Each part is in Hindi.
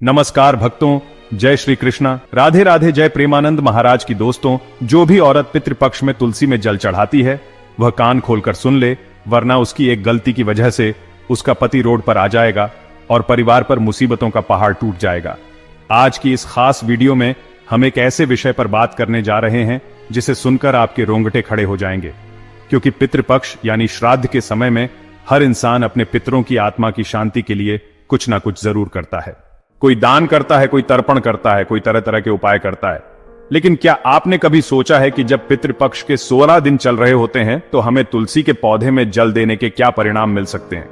नमस्कार भक्तों, जय श्री कृष्णा, राधे राधे। जय प्रेमानंद महाराज की दोस्तों, जो भी औरत पितृपक्ष में तुलसी में जल चढ़ाती है वह कान खोलकर सुन ले, वरना उसकी एक गलती की वजह से उसका पति रोड पर आ जाएगा और परिवार पर मुसीबतों का पहाड़ टूट जाएगा। आज की इस खास वीडियो में हम एक ऐसे विषय पर बात करने जा रहे हैं जिसे सुनकर आपके रोंगटे खड़े हो जाएंगे, क्योंकि पितृपक्ष यानी श्राद्ध के समय में हर इंसान अपने पितरों की आत्मा की शांति के लिए कुछ ना कुछ जरूर करता है। कोई दान करता है, कोई तर्पण करता है, कोई तरह तरह के उपाय करता है। लेकिन क्या आपने कभी सोचा है कि जब पितृपक्ष के 16 दिन चल रहे होते हैं तो हमें तुलसी के पौधे में जल देने के क्या परिणाम मिल सकते हैं?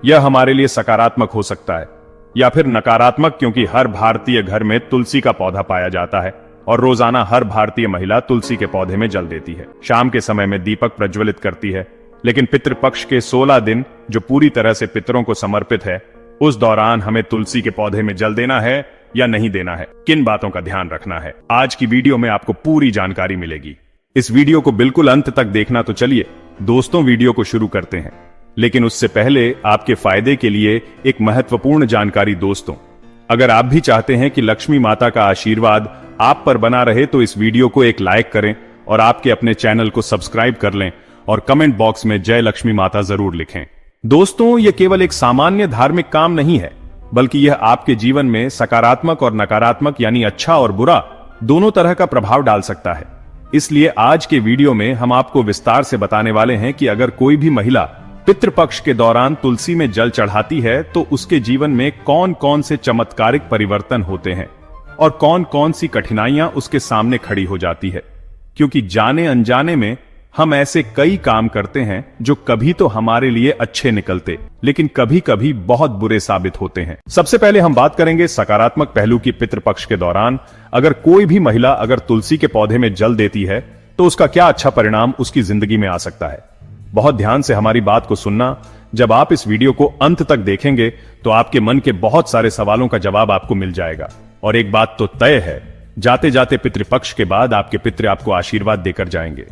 यह हमारे लिए सकारात्मक हो सकता है या फिर नकारात्मक, क्योंकि हर भारतीय घर में तुलसी का पौधा पाया जाता है और रोजाना हर भारतीय महिला तुलसी के पौधे में जल देती है। शाम के समय में दीपक प्रज्वलित करती है। लेकिन पितृपक्ष के 16 दिन जो पूरी तरह से पितरों को समर्पित है, उस दौरान हमें तुलसी के पौधे में जल देना है या नहीं देना है, किन बातों का ध्यान रखना है, आज की वीडियो में आपको पूरी जानकारी मिलेगी। इस वीडियो को बिल्कुल अंत तक देखना। तो चलिए दोस्तों, वीडियो को शुरू करते हैं। लेकिन उससे पहले आपके फायदे के लिए एक महत्वपूर्ण जानकारी। दोस्तों, अगर आप भी चाहते हैं कि लक्ष्मी माता का आशीर्वाद आप पर बना रहे तो इस वीडियो को एक लाइक करें और आपके अपने चैनल को सब्सक्राइब कर लें और कमेंट बॉक्स में जय लक्ष्मी माता जरूर लिखें। दोस्तों, यह केवल एक सामान्य धार्मिक काम नहीं है, बल्कि यह आपके जीवन में सकारात्मक और नकारात्मक यानी अच्छा और बुरा दोनों तरह का प्रभाव डाल सकता है। इसलिए आज के वीडियो में हम आपको विस्तार से बताने वाले हैं कि अगर कोई भी महिला पितृपक्ष के दौरान तुलसी में जल चढ़ाती है तो उसके जीवन में कौन कौन से चमत्कारिक परिवर्तन होते हैं और कौन कौन सी कठिनाइयां उसके सामने खड़ी हो जाती है। क्योंकि जाने अनजाने में हम ऐसे कई काम करते हैं जो कभी तो हमारे लिए अच्छे निकलते, लेकिन कभी कभी बहुत बुरे साबित होते हैं। सबसे पहले हम बात करेंगे सकारात्मक पहलू की। पितृपक्ष के दौरान अगर कोई भी महिला अगर तुलसी के पौधे में जल देती है तो उसका क्या अच्छा परिणाम उसकी जिंदगी में आ सकता है। बहुत ध्यान से हमारी बात को सुनना। जब आप इस वीडियो को अंत तक देखेंगे तो आपके मन के बहुत सारे सवालों का जवाब आपको मिल जाएगा। और एक बात तो तय है, जाते जाते पितृपक्ष के बाद आपके पितृ आपको आशीर्वाद देकर जाएंगे।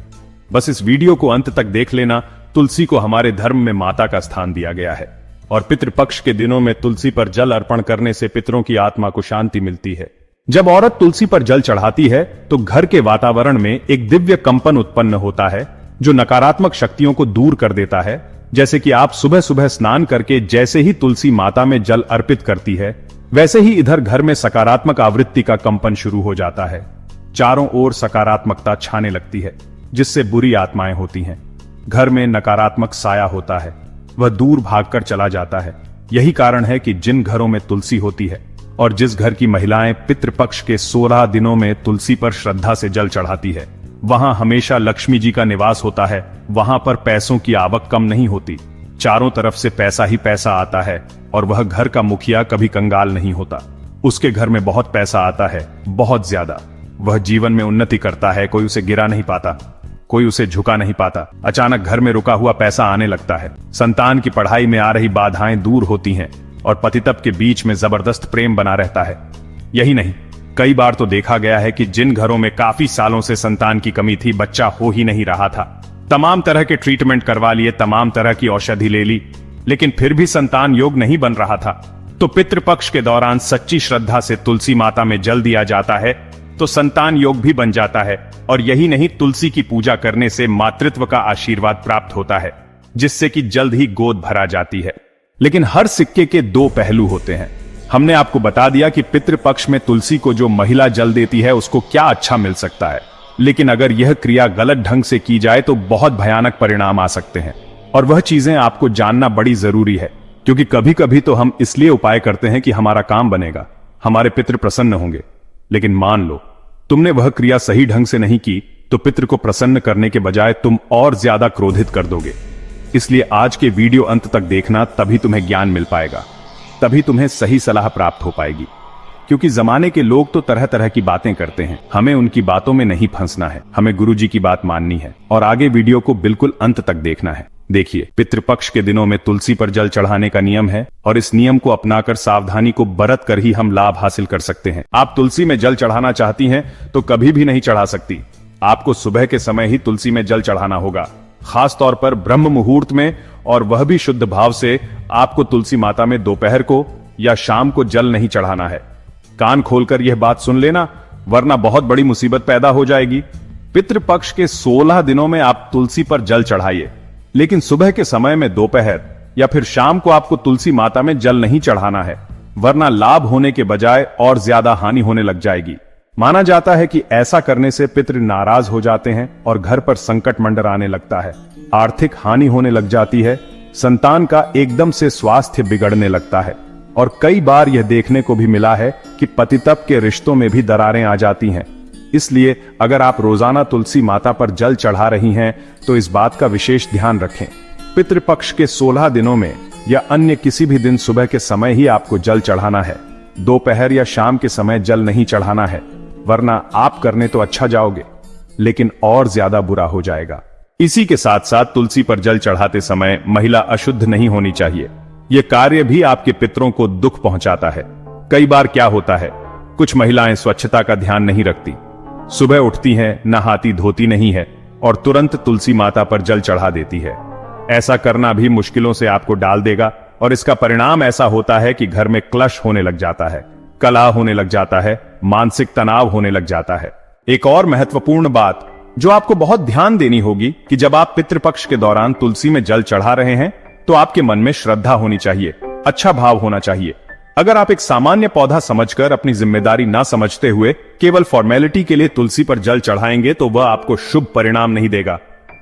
बस इस वीडियो को अंत तक देख लेना। तुलसी को हमारे धर्म में माता का स्थान दिया गया है और पितृपक्ष के दिनों में तुलसी पर जल अर्पण करने से पितरों की आत्मा को शांति मिलती है। जब औरत तुलसी पर जल चढ़ाती है तो घर के वातावरण में एक दिव्य कंपन उत्पन्न होता है जो नकारात्मक शक्तियों को दूर कर देता है। जैसे कि आप सुबह सुबह स्नान करके जैसे ही तुलसी माता में जल अर्पित करती है, वैसे ही इधर घर में सकारात्मक आवृत्ति का कंपन शुरू हो जाता है। चारों ओर सकारात्मकता छाने लगती है, जिससे बुरी आत्माएं होती हैं। घर में नकारात्मक साया होता है, वह दूर भागकर चला जाता है। यही कारण है कि जिन घरों में तुलसी होती है और जिस घर की महिलाएं पितृपक्ष के 16 दिनों में तुलसी पर श्रद्धा से जल चढ़ाती है, वहां हमेशा लक्ष्मी जी का निवास होता है। वहां पर पैसों की आवक कम नहीं होती, चारों तरफ से पैसा ही पैसा आता है और वह घर का मुखिया कभी कंगाल नहीं होता। उसके घर में बहुत पैसा आता है, बहुत ज्यादा। वह जीवन में उन्नति करता है, कोई उसे गिरा नहीं पाता, कोई उसे झुका नहीं पाता। अचानक घर में रुका हुआ पैसा आने लगता है। संतान की पढ़ाई में आ रही बाधाएं दूर होती हैं और पति-पत्नी के बीच में जबरदस्त प्रेम बना रहता है। यही नहीं, कई बार तो देखा गया है कि जिन घरों में काफी सालों से संतान की कमी थी, बच्चा हो ही नहीं रहा था, तमाम तरह के ट्रीटमेंट करवा लिए, तमाम तरह की औषधि ले ली, लेकिन फिर भी संतान योग नहीं बन रहा था। तो पितृपक्ष के दौरान सच्ची श्रद्धा से तुलसी माता में जल दिया जाता है तो संतान योग भी बन जाता है। और यही नहीं, तुलसी की पूजा करने से मातृत्व का आशीर्वाद प्राप्त होता है, जिससे कि जल्द ही गोद भरा जाती है। लेकिन हर सिक्के के दो पहलू होते हैं। हमने आपको बता दिया कि पितृपक्ष में तुलसी को जो महिला जल देती है उसको क्या अच्छा मिल सकता है, लेकिन अगर यह क्रिया गलत ढंग से की जाए तो बहुत भयानक परिणाम आ सकते हैं। और वह चीजें आपको जानना बड़ी जरूरी है, क्योंकि कभी कभी तो हम इसलिए उपाय करते हैं कि हमारा काम बनेगा, हमारे पितृ प्रसन्न होंगे। लेकिन मान लो तुमने वह क्रिया सही ढंग से नहीं की तो पितृ को प्रसन्न करने के बजाय तुम और ज्यादा क्रोधित कर दोगे। इसलिए आज के वीडियो अंत तक देखना, तभी तुम्हें ज्ञान मिल पाएगा, तभी तुम्हें सही सलाह प्राप्त हो पाएगी। क्योंकि जमाने के लोग तो तरह तरह की बातें करते हैं, हमें उनकी बातों में नहीं फंसना है, हमें गुरु जी की बात माननी है और आगे वीडियो को बिल्कुल अंत तक देखना है। देखिए, पितृपक्ष के दिनों में तुलसी पर जल चढ़ाने का नियम है और इस नियम को अपनाकर सावधानी को बरत कर ही हम लाभ हासिल कर सकते हैं। आप तुलसी में जल चढ़ाना चाहती हैं तो कभी भी नहीं चढ़ा सकती। आपको सुबह के समय ही तुलसी में जल चढ़ाना होगा, खास तौर पर ब्रह्म मुहूर्त में, और वह भी शुद्ध भाव से। आपको तुलसी माता में दोपहर को या शाम को जल नहीं चढ़ाना है, कान खोलकर यह बात सुन लेना, वरना बहुत बड़ी मुसीबत पैदा हो जाएगी। पितृपक्ष के 16 दिनों में आप तुलसी पर जल चढ़ाइए, लेकिन सुबह के समय में, दोपहर या फिर शाम को आपको तुलसी माता में जल नहीं चढ़ाना है, वरना लाभ होने के बजाय और ज्यादा हानि होने लग जाएगी। माना जाता है कि ऐसा करने से पितृ नाराज हो जाते हैं और घर पर संकट मंडराने लगता है, आर्थिक हानि होने लग जाती है, संतान का एकदम से स्वास्थ्य बिगड़ने लगता है और कई बार यह देखने को भी मिला है कि पतितप के रिश्तों में भी दरारें आ जाती हैं। इसलिए अगर आप रोजाना तुलसी माता पर जल चढ़ा रही हैं तो इस बात का विशेष ध्यान रखें। पितृपक्ष के 16 दिनों में या अन्य किसी भी दिन सुबह के समय ही आपको जल चढ़ाना है, दोपहर या शाम के समय जल नहीं चढ़ाना है, वरना आप करने तो अच्छा जाओगे लेकिन और ज्यादा बुरा हो जाएगा। इसी के साथ साथ तुलसी पर जल चढ़ाते समय महिला अशुद्ध नहीं होनी चाहिए। यह कार्य भी आपके पितरों को दुख पहुंचाता है। कई बार क्या होता है, कुछ महिलाएं स्वच्छता का ध्यान नहीं रखती, सुबह उठती हैं, नहाती धोती नहीं है और तुरंत तुलसी माता पर जल चढ़ा देती है। ऐसा करना भी मुश्किलों से आपको डाल देगा और इसका परिणाम ऐसा होता है कि घर में क्लश होने लग जाता है, कलह होने लग जाता है, मानसिक तनाव होने लग जाता है। एक और महत्वपूर्ण बात जो आपको बहुत ध्यान देनी होगी कि जब आप पितृपक्ष के दौरान तुलसी में जल चढ़ा रहे हैं तो आपके मन में श्रद्धा होनी चाहिए, अच्छा भाव होना चाहिए। अगर आप एक सामान्य पौधा समझकर अपनी जिम्मेदारी ना समझते हुए केवल फॉर्मेलिटी के लिए तुलसी पर जल चढ़ाएंगे तो वह आपको शुभ परिणाम नहीं देगा।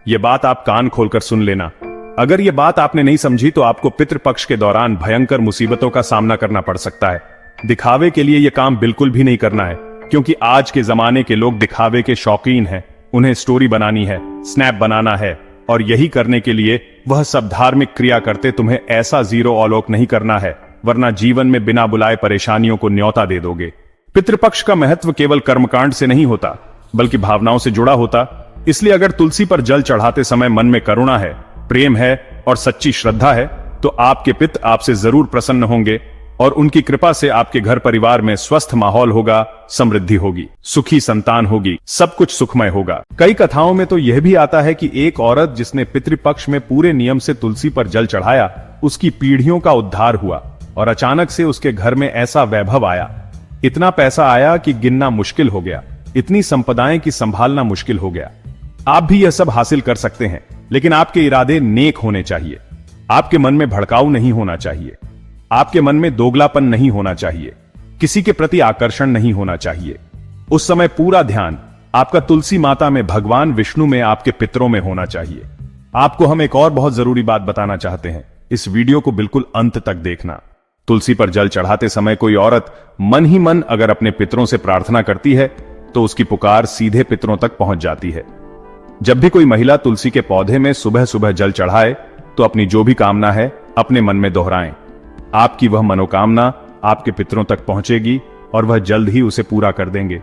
यह बात आप कान खोलकर सुन लेना। अगर यह बात आपने नहीं समझी तो आपको पितृपक्ष के दौरान भयंकर मुसीबतों का सामना करना पड़ सकता है। दिखावे के लिए यह काम बिल्कुल भी नहीं करना है, क्योंकि आज के जमाने के लोग दिखावे के शौकीन हैं। उन्हें स्टोरी बनानी है, स्नैप बनाना है और यही करने के लिए वह सब धार्मिक क्रिया करते तुम्हें ऐसा जीरो ऑलोक नहीं करना है, वरना जीवन में बिना बुलाए परेशानियों को न्योता दे दोगे। पितृपक्ष का महत्व केवल कर्मकांड से नहीं होता बल्कि भावनाओं से जुड़ा होता। इसलिए अगर तुलसी पर जल चढ़ाते समय मन में करुणा है, प्रेम है और सच्ची श्रद्धा है तो आपके पिता आपसे जरूर प्रसन्न होंगे और उनकी कृपा से आपके घर परिवार में स्वस्थ माहौल होगा, समृद्धि होगी, सुखी संतान होगी, सब कुछ सुखमय होगा। कई कथाओं में तो यह भी आता है कि एक औरत जिसने पितृपक्ष में पूरे नियम से तुलसी पर जल चढ़ाया, उसकी पीढ़ियों का उद्धार हुआ और अचानक से उसके घर में ऐसा वैभव आया, इतना पैसा आया कि गिनना मुश्किल हो गया, इतनी संपदाएं कि संभालना मुश्किल हो गया। आप भी यह सब हासिल कर सकते हैं, लेकिन आपके इरादे नेक होने चाहिए। आपके मन में भड़काऊ नहीं होना चाहिए, आपके मन में दोगलापन नहीं होना चाहिए, किसी के प्रति आकर्षण नहीं होना चाहिए। उस समय पूरा ध्यान आपका तुलसी माता में, भगवान विष्णु में, आपके पितरों में होना चाहिए। आपको हम एक और बहुत जरूरी बात बताना चाहते हैं, इस वीडियो को बिल्कुल अंत तक देखना। तुलसी पर जल चढ़ाते समय कोई औरत मन ही मन अगर अपने पितरों से प्रार्थना करती है तो उसकी पुकार सीधे पितरों तक पहुंच जाती है। जब भी कोई महिला तुलसी के पौधे में सुबह सुबह जल चढ़ाए तो अपनी जो भी कामना है अपने मन में दोहराएं। आपकी वह मनोकामना आपके पितरों तक पहुंचेगी और वह जल्द ही उसे पूरा कर देंगे।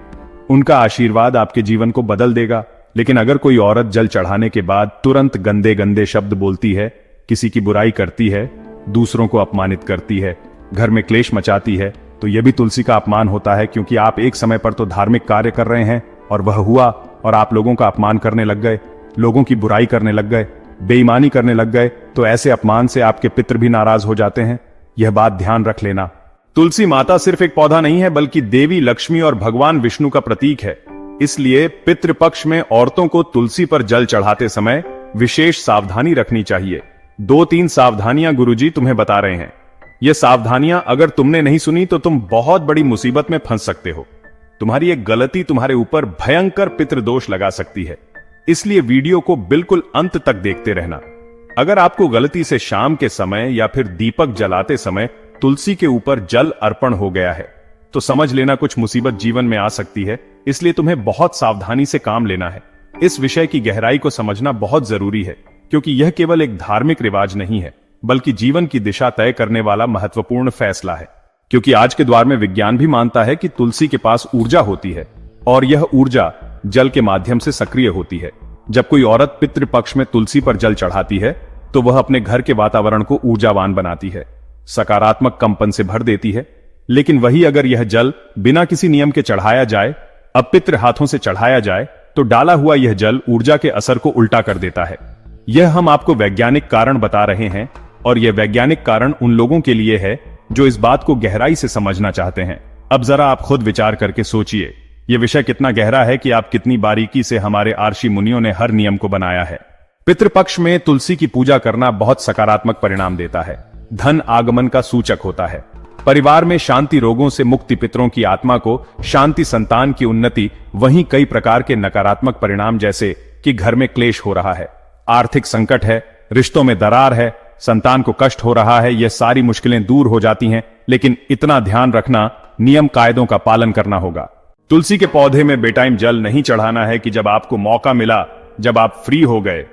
उनका आशीर्वाद आपके जीवन को बदल देगा। लेकिन अगर कोई औरत जल चढ़ाने के बाद तुरंत गंदे गंदे शब्द बोलती है, किसी की बुराई करती है, दूसरों को अपमानित करती है, घर में क्लेश मचाती है, तो यह भी तुलसी का अपमान होता है, क्योंकि आप एक समय पर तो धार्मिक कार्य कर रहे हैं और वह हुआ और आप लोगों का अपमान करने लग गए, लोगों की बुराई करने लग गए, बेईमानी करने लग गए, तो ऐसे अपमान से आपके पितर भी नाराज हो जाते हैं। यह बात ध्यान रख लेना। तुलसी माता सिर्फ एक पौधा नहीं है, बल्कि देवी लक्ष्मी और भगवान विष्णु का प्रतीक है। इसलिए पितृपक्ष में औरतों को तुलसी पर जल चढ़ाते समय विशेष सावधानी रखनी चाहिए। 2-3 सावधानियां गुरुजी तुम्हें बता रहे हैं। ये सावधानियां अगर तुमने नहीं सुनी तो तुम बहुत बड़ी मुसीबत में फंस सकते हो। तुम्हारी एक गलती तुम्हारे ऊपर भयंकर पितृदोष लगा सकती है। इसलिए वीडियो को बिल्कुल अंत तक देखते रहना। अगर आपको गलती से शाम के समय या फिर दीपक जलाते समय तुलसी के ऊपर जल अर्पण हो गया है तो समझ लेना कुछ मुसीबत जीवन में आ सकती है। इसलिए तुम्हें बहुत सावधानी से काम लेना है। इस विषय की गहराई को समझना बहुत जरूरी है, क्योंकि यह केवल एक धार्मिक रिवाज नहीं है, बल्कि जीवन की दिशा तय करने वाला महत्वपूर्ण फैसला है। क्योंकि आज के द्वार में विज्ञान भी मानता है कि तुलसी के पास ऊर्जा होती है और यह ऊर्जा जल के माध्यम से सक्रिय होती है। जब कोई औरत पितृपक्ष में तुलसी पर जल चढ़ाती है तो वह अपने घर के वातावरण को ऊर्जावान बनाती है, सकारात्मक कंपन से भर देती है। लेकिन वही अगर यह जल बिना किसी नियम के चढ़ाया जाए, अपित्र हाथों से चढ़ाया जाए, तो डाला हुआ यह जल ऊर्जा के असर को उल्टा कर देता है। यह हम आपको वैज्ञानिक कारण बता रहे हैं और यह वैज्ञानिक कारण उन लोगों के लिए है जो इस बात को गहराई से समझना चाहते हैं। अब जरा आप खुद विचार करके सोचिए, यह विषय कितना गहरा है कि आप कितनी बारीकी से हमारे आर्षि मुनियों ने हर नियम को बनाया है। पितृपक्ष में तुलसी की पूजा करना बहुत सकारात्मक परिणाम देता है, धन आगमन का सूचक होता है, परिवार में शांति, रोगों से मुक्ति, पितरों की आत्मा को शांति, संतान की उन्नति। वहीं कई प्रकार के नकारात्मक परिणाम जैसे कि घर में क्लेश हो रहा है, आर्थिक संकट है, रिश्तों में दरार है, संतान को कष्ट हो रहा है, यह सारी मुश्किलें दूर हो जाती हैं। लेकिन इतना ध्यान रखना, नियम कायदों का पालन करना होगा। तुलसी के पौधे में बेटाइम जल नहीं चढ़ाना है कि जब आपको मौका मिला, जब आप फ्री हो गए,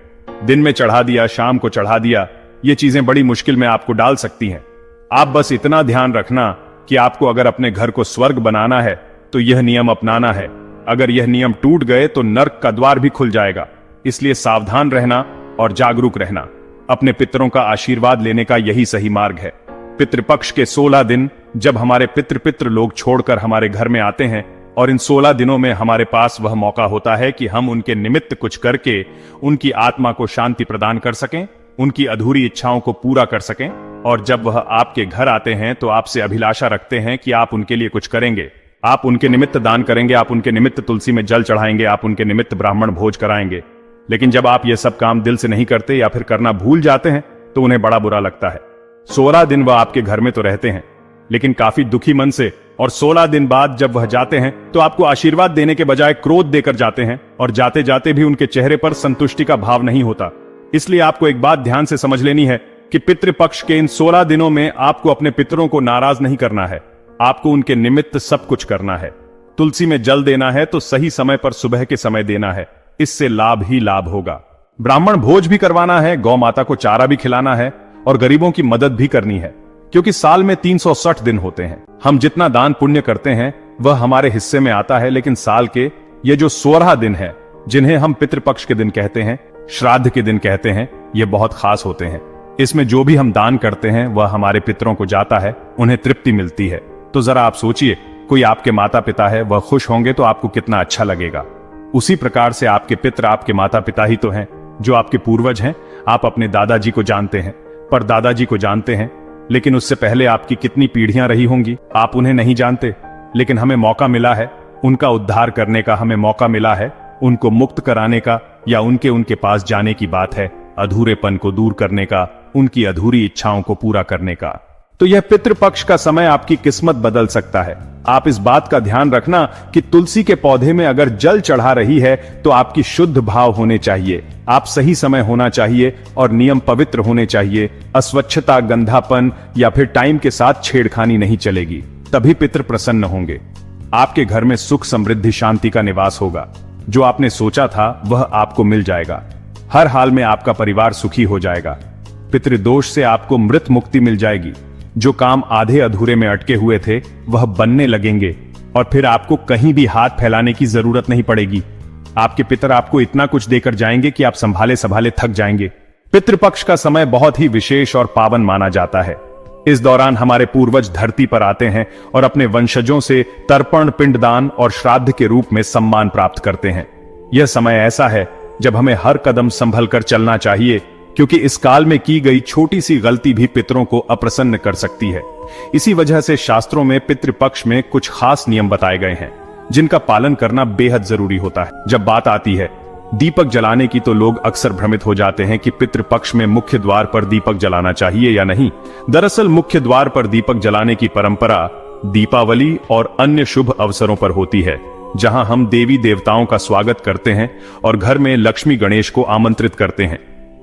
दिन में चढ़ा दिया, शाम को चढ़ा दिया। ये चीजें बड़ी मुश्किल में आपको डाल सकती हैं। आप बस इतना ध्यान रखना कि आपको अगर अपने घर को स्वर्ग बनाना है तो यह नियम अपनाना है। अगर यह नियम टूट गए तो नर्क का द्वार भी खुल जाएगा। इसलिए सावधान रहना और जागरूक रहना। अपने पितरों का आशीर्वाद लेने का यही सही मार्ग है। पितृपक्ष के 16 दिन जब हमारे पितृ लोग छोड़कर हमारे घर में आते हैं, और इन 16 दिनों में हमारे पास वह मौका होता है कि हम उनके निमित्त कुछ करके उनकी आत्मा को शांति प्रदान कर सकें, उनकी अधूरी इच्छाओं को पूरा कर सकें। और जब वह आपके घर आते हैं तो आपसे अभिलाषा रखते हैं कि आप उनके लिए कुछ करेंगे, आप उनके निमित्त दान करेंगे, आप उनके निमित्त तुलसी में जल चढ़ाएंगे, आप उनके निमित्त ब्राह्मण भोज कराएंगे। लेकिन जब आप ये सब काम दिल से नहीं करते या फिर करना भूल जाते हैं तो उन्हें बड़ा बुरा लगता है। 16 दिन वह आपके घर में तो रहते हैं लेकिन काफी दुखी मन से, और 16 दिन बाद जब वह जाते हैं तो आपको आशीर्वाद देने के बजाय क्रोध देकर जाते हैं, और जाते जाते भी उनके चेहरे पर संतुष्टि का भाव नहीं होता। इसलिए आपको एक बात ध्यान से समझ लेनी है कि पितृपक्ष के इन 16 दिनों में आपको अपने पितरों को नाराज नहीं करना है, आपको उनके निमित्त सब कुछ करना है। तुलसी में जल देना है तो सही समय पर सुबह के समय देना है, इससे लाभ ही लाभ होगा। ब्राह्मण भोज भी करवाना है, गौ माता को चारा भी खिलाना है और गरीबों की मदद भी करनी है, क्योंकि साल में 360 दिन होते हैं। हम जितना दान पुण्य करते हैं वह हमारे हिस्से में आता है, लेकिन साल के ये जो 16 दिन है जिन्हें हम पितृपक्ष के दिन कहते हैं, श्राद्ध के दिन कहते हैं, ये बहुत खास होते हैं। इसमें जो भी हम दान करते हैं वह हमारे पितरों को जाता है, उन्हें तृप्ति मिलती है। तो जरा आप सोचिए, कोई आपके माता पिता है, वह खुश होंगे तो आपको कितना अच्छा लगेगा। उसी प्रकार से आपके पितर आपके माता पिता ही तो हैं, जो आपके पूर्वज हैं। आप अपने दादाजी को जानते हैं, पर दादाजी को जानते हैं, लेकिन उससे पहले आपकी कितनी पीढ़ियां रही होंगी, आप उन्हें नहीं जानते। लेकिन हमें मौका मिला है, उनका उद्धार करने का हमें मौका मिला है, उनको मुक्त कराने का, या उनके पास जाने की बात है, अधूरेपन को दूर करने का, उनकी अधूरी इच्छाओं को पूरा करने का। तो यह पितृपक्ष का समय आपकी किस्मत बदल सकता है। आप इस बात का ध्यान रखना कि तुलसी के पौधे में अगर जल चढ़ा रही है तो आपकी शुद्ध भाव होने चाहिए, आप सही समय होना चाहिए और नियम पवित्र होने चाहिए। अस्वच्छता, गंधापन या फिर टाइम के साथ छेड़खानी नहीं चलेगी, तभी पितृ प्रसन्न होंगे। आपके घर में सुख, समृद्धि, शांति का निवास होगा। जो आपने सोचा था वह आपको मिल जाएगा। हर हाल में आपका परिवार सुखी हो जाएगा। पितृदोष से आपको मृत मुक्ति मिल जाएगी। जो काम आधे अधूरे में अटके हुए थे वह बनने लगेंगे, और फिर आपको कहीं भी हाथ फैलाने की जरूरत नहीं पड़ेगी। आपके पितर आपको इतना कुछ देकर जाएंगे कि आप संभाले संभाले थक जाएंगे। पितृपक्ष का समय बहुत ही विशेष और पावन माना जाता है। इस दौरान हमारे पूर्वज धरती पर आते हैं और अपने वंशजों से तर्पण, पिंडदान और श्राद्ध के रूप में सम्मान प्राप्त करते हैं। यह समय ऐसा है जब हमें हर कदम संभल कर चलना चाहिए, क्योंकि इस काल में की गई छोटी सी गलती भी पितरों को अप्रसन्न कर सकती है। इसी वजह से शास्त्रों में पितृपक्ष में कुछ खास नियम बताए गए हैं, जिनका पालन करना बेहद जरूरी होता है। जब बात आती है दीपक जलाने की तो लोग अक्सर भ्रमित हो जाते हैं कि पितृपक्ष में मुख्य द्वार पर दीपक जलाना चाहिए या नहीं। दरअसल मुख्य द्वार पर दीपक जलाने की परंपरा दीपावली और अन्य शुभ अवसरों पर होती है, जहां हम देवी देवताओं का स्वागत करते हैं और घर में लक्ष्मी गणेश को आमंत्रित करते हैं।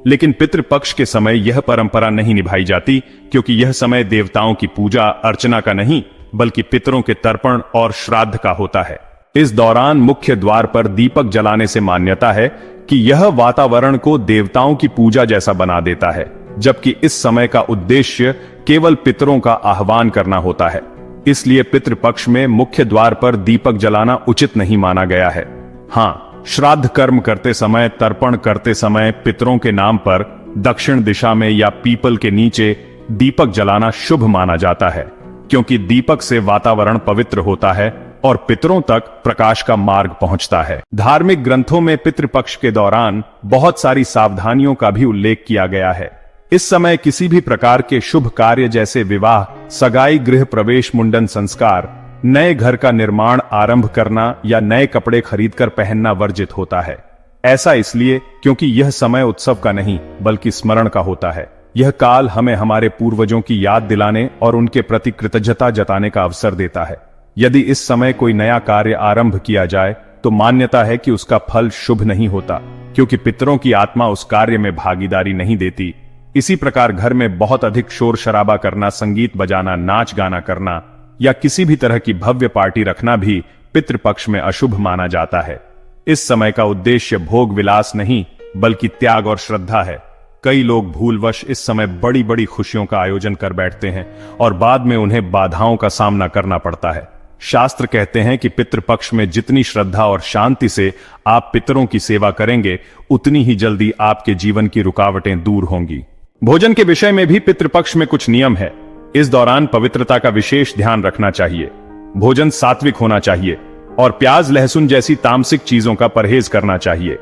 लेकिन पितृपक्ष के समय यह परंपरा नहीं निभाई जाती, क्योंकि यह समय देवताओं की पूजा अर्चना का नहीं बल्कि पितरों के तर्पण और श्राद्ध का होता है। इस दौरान मुख्य द्वार पर दीपक जलाने से मान्यता है कि यह वातावरण को देवताओं की पूजा जैसा बना देता है, जबकि इस समय का उद्देश्य केवल पितरों का आह्वान करना होता है। इसलिए पितृपक्ष में मुख्य द्वार पर दीपक जलाना उचित नहीं माना गया है। हाँ, श्राद्ध कर्म करते समय, तर्पण करते समय पितरों के नाम पर दक्षिण दिशा में या पीपल के नीचे दीपक जलाना शुभ माना जाता है, क्योंकि दीपक से वातावरण पवित्र होता है और पितरों तक प्रकाश का मार्ग पहुंचता है। धार्मिक ग्रंथों में पितृपक्ष के दौरान बहुत सारी सावधानियों का भी उल्लेख किया गया है। इस समय किसी भी प्रकार के शुभ कार्य जैसे विवाह, सगाई, गृह प्रवेश, मुंडन संस्कार नए घर का निर्माण आरंभ करना या नए कपड़े खरीदकर पहनना वर्जित होता है। ऐसा इसलिए क्योंकि यह समय उत्सव का नहीं बल्कि स्मरण का होता है। यह काल हमें हमारे पूर्वजों की याद दिलाने और उनके प्रति कृतज्ञता जताने का अवसर देता है। यदि इस समय कोई नया कार्य आरंभ किया जाए तो मान्यता है कि उसका फल शुभ नहीं होता, क्योंकि पितरों की आत्मा उस कार्य में भागीदारी नहीं देती। इसी प्रकार घर में बहुत अधिक शोर शराबा करना, संगीत बजाना, नाच गाना करना या किसी भी तरह की भव्य पार्टी रखना भी पितृपक्ष में अशुभ माना जाता है। इस समय का उद्देश्य भोग विलास नहीं बल्कि त्याग और श्रद्धा है। कई लोग भूलवश इस समय बड़ी बड़ी खुशियों का आयोजन कर बैठते हैं और बाद में उन्हें बाधाओं का सामना करना पड़ता है। शास्त्र कहते हैं कि पितृपक्ष में जितनी श्रद्धा और शांति से आप पितरों की सेवा करेंगे, उतनी ही जल्दी आपके जीवन की रुकावटें दूर होंगी। भोजन के विषय में भी पितृपक्ष में कुछ नियम है। इस दौरान पवित्रता का विशेष ध्यान रखना चाहिए। भोजन सात्विक होना चाहिए और प्याज, लहसुन जैसी तामसिक चीजों का परहेज करना चाहिए।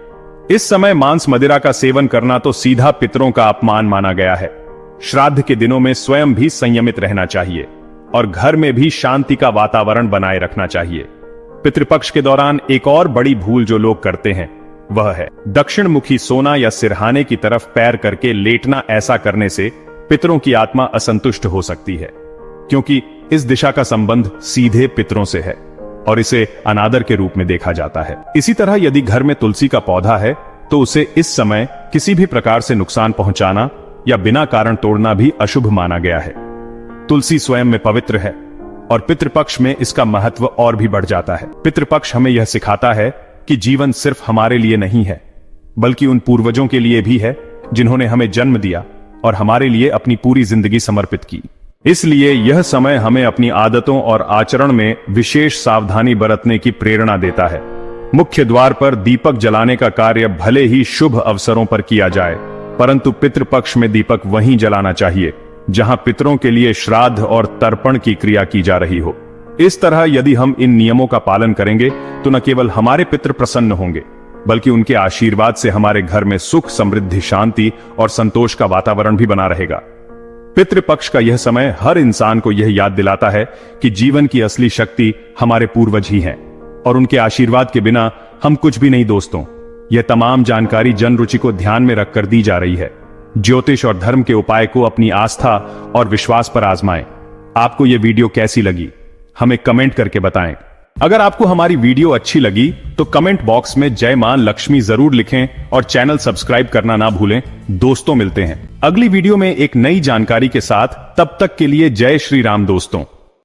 इस समय मांस मदिरा का सेवन करना तो सीधा पितरों का अपमान माना गया है। श्राद्ध के दिनों में स्वयं भी संयमित रहना चाहिए और घर में भी शांति का वातावरण बनाए रखना चाहिए। पितृपक्ष के दौरान एक और बड़ी भूल जो लोग करते हैं वह है दक्षिण मुखी सोना या सिरहाने की तरफ पैर करके लेटना। ऐसा करने से पितरों की आत्मा असंतुष्ट हो सकती है, क्योंकि इस दिशा का संबंध सीधे पितरों से है और इसे अनादर के रूप में देखा जाता है। इसी तरह यदि घर में तुलसी का पौधा है तो उसे इस समय किसी भी प्रकार से नुकसान पहुंचाना या बिना कारण तोड़ना भी अशुभ माना गया है। तुलसी स्वयं में पवित्र है और पितृपक्ष में इसका महत्व और भी बढ़ जाता है। पितृपक्ष हमें यह सिखाता है कि जीवन सिर्फ हमारे लिए नहीं है बल्कि उन पूर्वजों के लिए भी है जिन्होंने हमें जन्म दिया और हमारे लिए अपनी पूरी जिंदगी समर्पित की। इसलिए यह समय हमें अपनी आदतों और आचरण में विशेष सावधानी बरतने की प्रेरणा देता है। मुख्य द्वार पर दीपक जलाने का कार्य भले ही शुभ अवसरों पर किया जाए, परंतु पितृपक्ष में दीपक वहीं जलाना चाहिए जहां पितरों के लिए श्राद्ध और तर्पण की क्रिया की जा रही हो। इस तरह यदि हम इन नियमों का पालन करेंगे तो न केवल हमारे पितृ प्रसन्न होंगे बल्कि उनके आशीर्वाद से हमारे घर में सुख, समृद्धि, शांति और संतोष का वातावरण भी बना रहेगा। पितृपक्ष का यह समय हर इंसान को यह याद दिलाता है कि जीवन की असली शक्ति हमारे पूर्वज ही हैं और उनके आशीर्वाद के बिना हम कुछ भी नहीं। दोस्तों, यह तमाम जानकारी जन रुचि को ध्यान में रखकर दी जा रही है। ज्योतिष और धर्म के उपाय को अपनी आस्था और विश्वास पर आजमाएं। आपको यह वीडियो कैसी लगी हमें कमेंट करके बताएं। अगर आपको हमारी वीडियो अच्छी लगी तो कमेंट बॉक्स में जय मां लक्ष्मी जरूर लिखें और चैनल सब्सक्राइब करना ना भूलें। दोस्तों, मिलते हैं अगली वीडियो में एक नई जानकारी के साथ। तब तक के लिए जय श्री राम दोस्तों।